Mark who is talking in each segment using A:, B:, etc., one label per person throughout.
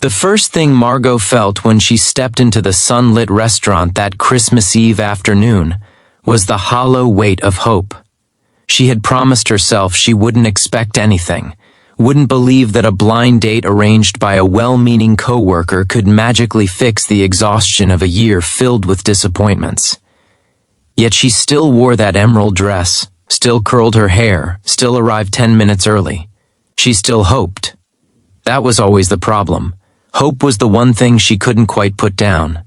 A: The first thing Margot felt when she stepped into the sunlit restaurant that Christmas Eve afternoon was the hollow weight of hope. She had promised herself she wouldn't expect anything, wouldn't believe that a blind date arranged by a well-meaning coworker could magically fix the exhaustion of a year filled with disappointments. Yet she still wore that emerald dress, still curled her hair, still arrived 10 minutes early. She still hoped. That was always the problem. Hope was the one thing she couldn't quite put down.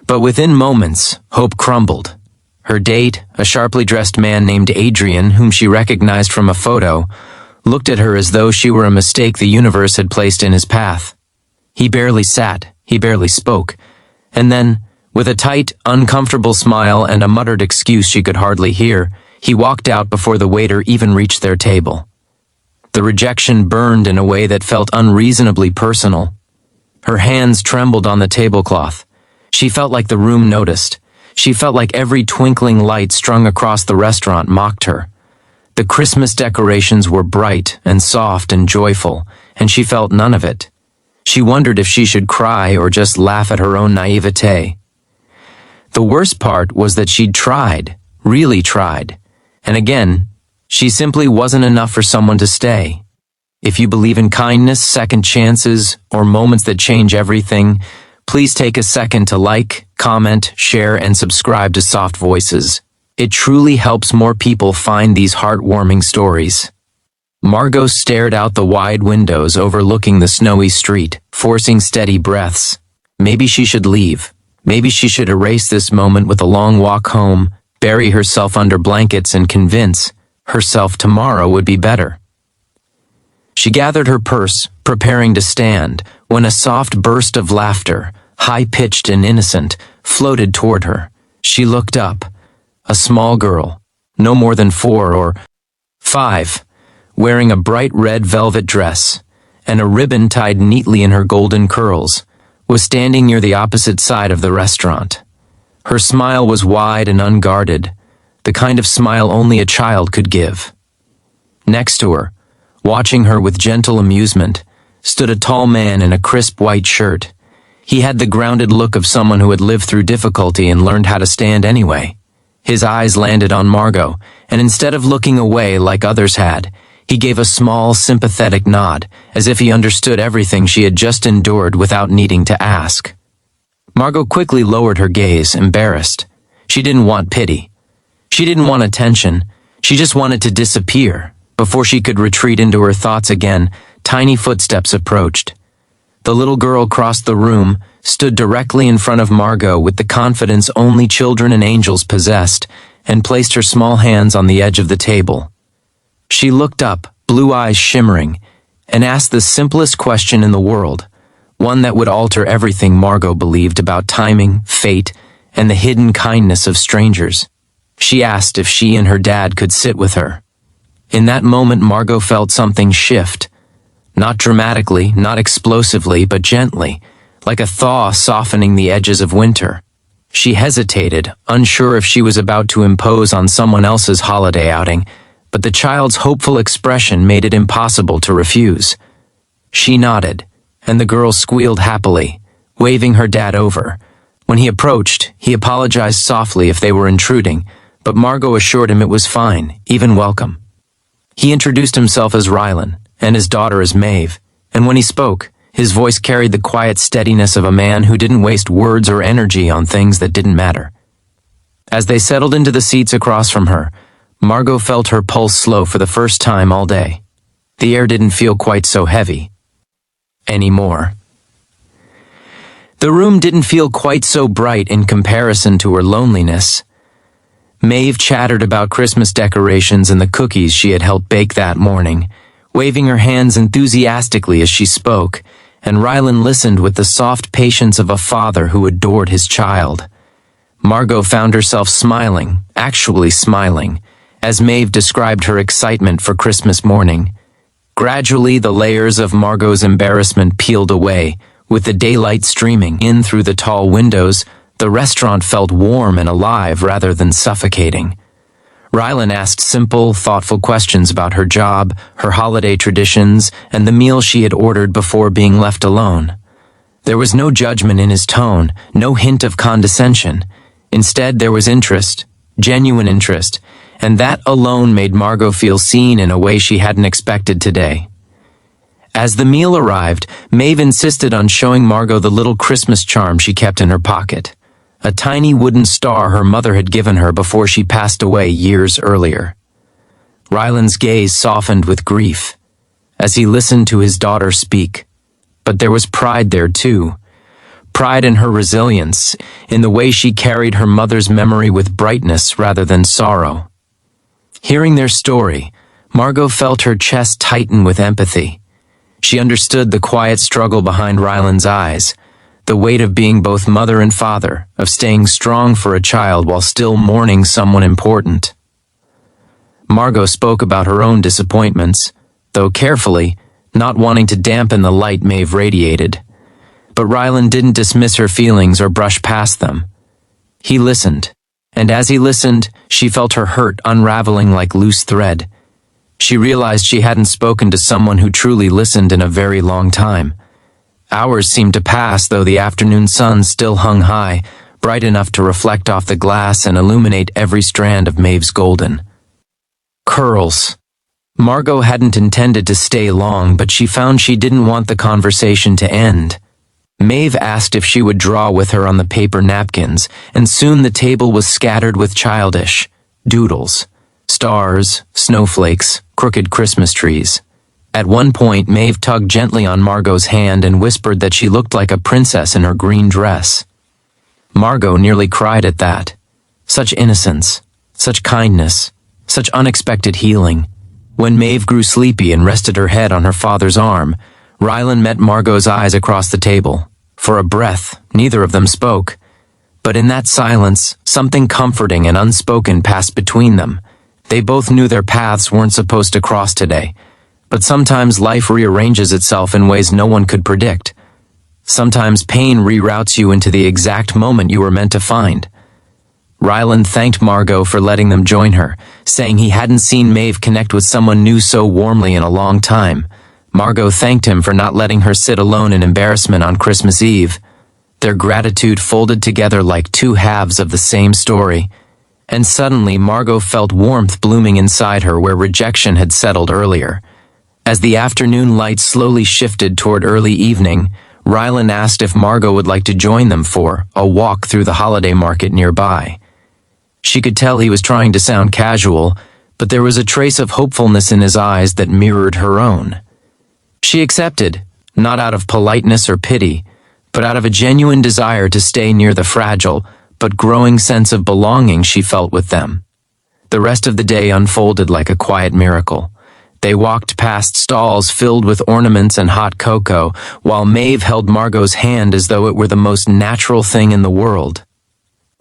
A: But within moments, hope crumbled. Her date, a sharply dressed man named Adrian, whom she recognized from a photo, looked at her as though she were a mistake the universe had placed in his path. He barely sat, he barely spoke, and then, with a tight, uncomfortable smile and a muttered excuse she could hardly hear, he walked out before the waiter even reached their table. The rejection burned in a way that felt unreasonably personal. Her hands trembled on the tablecloth. She felt like the room noticed. She felt like every twinkling light strung across the restaurant mocked her. The Christmas decorations were bright and soft and joyful, and she felt none of it. She wondered if she should cry or just laugh at her own naivete. The worst part was that she'd tried, really tried, and again, she simply wasn't enough for someone to stay. If you believe in kindness, second chances, or moments that change everything, please take a second to like, comment, share, and subscribe to Soft Voices. It truly helps more people find these heartwarming stories. Margot stared out the wide windows overlooking the snowy street, forcing steady breaths. Maybe she should leave. Maybe she should erase this moment with a long walk home, bury herself under blankets and convince herself tomorrow would be better. She gathered her purse, preparing to stand, when a soft burst of laughter, high-pitched and innocent, floated toward her. She looked up. A small girl, no more than 4 or 5, wearing a bright red velvet dress, and a ribbon tied neatly in her golden curls, was standing near the opposite side of the restaurant. Her smile was wide and unguarded, the kind of smile only a child could give. Next to her, watching her with gentle amusement, stood a tall man in a crisp white shirt. He had the grounded look of someone who had lived through difficulty and learned how to stand anyway. His eyes landed on Margot, and instead of looking away like others had, he gave a small, sympathetic nod, as if he understood everything she had just endured without needing to ask. Margot quickly lowered her gaze, embarrassed. She didn't want pity. She didn't want attention. She just wanted to disappear. Before she could retreat into her thoughts again, tiny footsteps approached. The little girl crossed the room, stood directly in front of Margot with the confidence only children and angels possessed, and placed her small hands on the edge of the table. She looked up, blue eyes shimmering, and asked the simplest question in the world, one that would alter everything Margot believed about timing, fate, and the hidden kindness of strangers. She asked if she and her dad could sit with her. In that moment, Margot felt something shift. Not dramatically, not explosively, but gently, like a thaw softening the edges of winter. She hesitated, unsure if she was about to impose on someone else's holiday outing, but the child's hopeful expression made it impossible to refuse. She nodded, and the girl squealed happily, waving her dad over. When he approached, he apologized softly if they were intruding, but Margot assured him it was fine, even welcome. He introduced himself as Rylan, and his daughter as Maeve, and when he spoke, his voice carried the quiet steadiness of a man who didn't waste words or energy on things that didn't matter. As they settled into the seats across from her, Margot felt her pulse slow for the first time all day. The air didn't feel quite so heavy anymore. The room didn't feel quite so bright in comparison to her loneliness. Maeve chattered about Christmas decorations and the cookies she had helped bake that morning, waving her hands enthusiastically as she spoke, and Rylan listened with the soft patience of a father who adored his child. Margot found herself smiling, actually smiling, as Maeve described her excitement for Christmas morning. Gradually, the layers of Margot's embarrassment peeled away. With the daylight streaming in through the tall windows, the restaurant felt warm and alive rather than suffocating. Rylan asked simple, thoughtful questions about her job, her holiday traditions, and the meal she had ordered before being left alone. There was no judgment in his tone, no hint of condescension. Instead, there was interest, genuine interest, and that alone made Margot feel seen in a way she hadn't expected today. As the meal arrived, Maeve insisted on showing Margot the little Christmas charm she kept in her pocket. A tiny wooden star her mother had given her before she passed away years earlier. Rylan's gaze softened with grief as he listened to his daughter speak. But there was pride there too. Pride in her resilience, in the way she carried her mother's memory with brightness rather than sorrow. Hearing their story, Margot felt her chest tighten with empathy. She understood the quiet struggle behind Rylan's eyes, the weight of being both mother and father, of staying strong for a child while still mourning someone important. Margot spoke about her own disappointments, though carefully, not wanting to dampen the light Maeve radiated. But Rylan didn't dismiss her feelings or brush past them. He listened, and as he listened, she felt her hurt unraveling like loose thread. She realized she hadn't spoken to someone who truly listened in a very long time. Hours seemed to pass, though the afternoon sun still hung high, bright enough to reflect off the glass and illuminate every strand of Maeve's golden curls. Margot hadn't intended to stay long, but she found she didn't want the conversation to end. Maeve asked if she would draw with her on the paper napkins, and soon the table was scattered with childish doodles, stars, snowflakes, crooked Christmas trees. At one point, Maeve tugged gently on Margot's hand and whispered that she looked like a princess in her green dress. Margot nearly cried at that. Such innocence, such kindness, such unexpected healing. When Maeve grew sleepy and rested her head on her father's arm, Rylan met Margot's eyes across the table. For a breath, neither of them spoke. But in that silence, something comforting and unspoken passed between them. They both knew their paths weren't supposed to cross today. But sometimes life rearranges itself in ways no one could predict. Sometimes pain reroutes you into the exact moment you were meant to find. Rylan thanked Margot for letting them join her, saying he hadn't seen Maeve connect with someone new so warmly in a long time. Margot thanked him for not letting her sit alone in embarrassment on Christmas Eve. Their gratitude folded together like two halves of the same story. And suddenly Margot felt warmth blooming inside her where rejection had settled earlier. As the afternoon light slowly shifted toward early evening, Rylan asked if Margot would like to join them for a walk through the holiday market nearby. She could tell he was trying to sound casual, but there was a trace of hopefulness in his eyes that mirrored her own. She accepted, not out of politeness or pity, but out of a genuine desire to stay near the fragile but growing sense of belonging she felt with them. The rest of the day unfolded like a quiet miracle. They walked past stalls filled with ornaments and hot cocoa, while Maeve held Margot's hand as though it were the most natural thing in the world.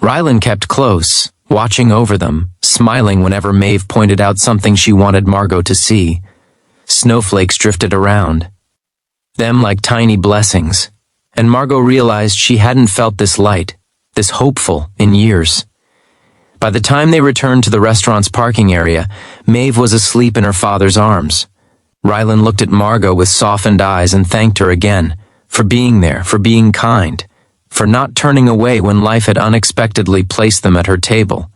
A: Rylan kept close, watching over them, smiling whenever Maeve pointed out something she wanted Margot to see. Snowflakes drifted around, them like tiny blessings, and Margot realized she hadn't felt this light, this hopeful, in years. By the time they returned to the restaurant's parking area, Maeve was asleep in her father's arms. Rylan looked at Margot with softened eyes and thanked her again, for being there, for being kind, for not turning away when life had unexpectedly placed them at her table.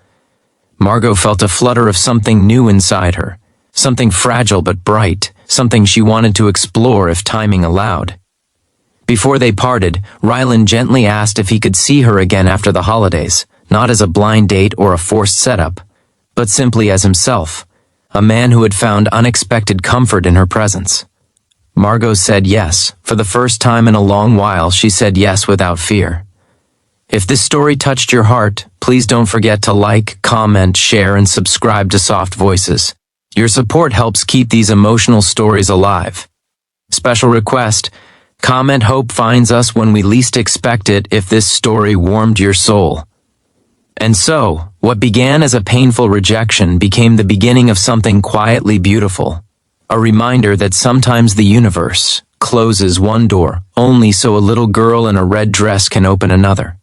A: Margot felt a flutter of something new inside her, something fragile but bright, something she wanted to explore if timing allowed. Before they parted, Rylan gently asked if he could see her again after the holidays, not as a blind date or a forced setup, but simply as himself, a man who had found unexpected comfort in her presence. Margot said yes. For the first time in a long while, she said yes without fear. If this story touched your heart, please don't forget to like, comment, share, and subscribe to Soft Voices. Your support helps keep these emotional stories alive. Special request: comment "Hope finds us when we least expect it" if this story warmed your soul. And so, what began as a painful rejection became the beginning of something quietly beautiful. A reminder that sometimes the universe closes one door only so a little girl in a red dress can open another.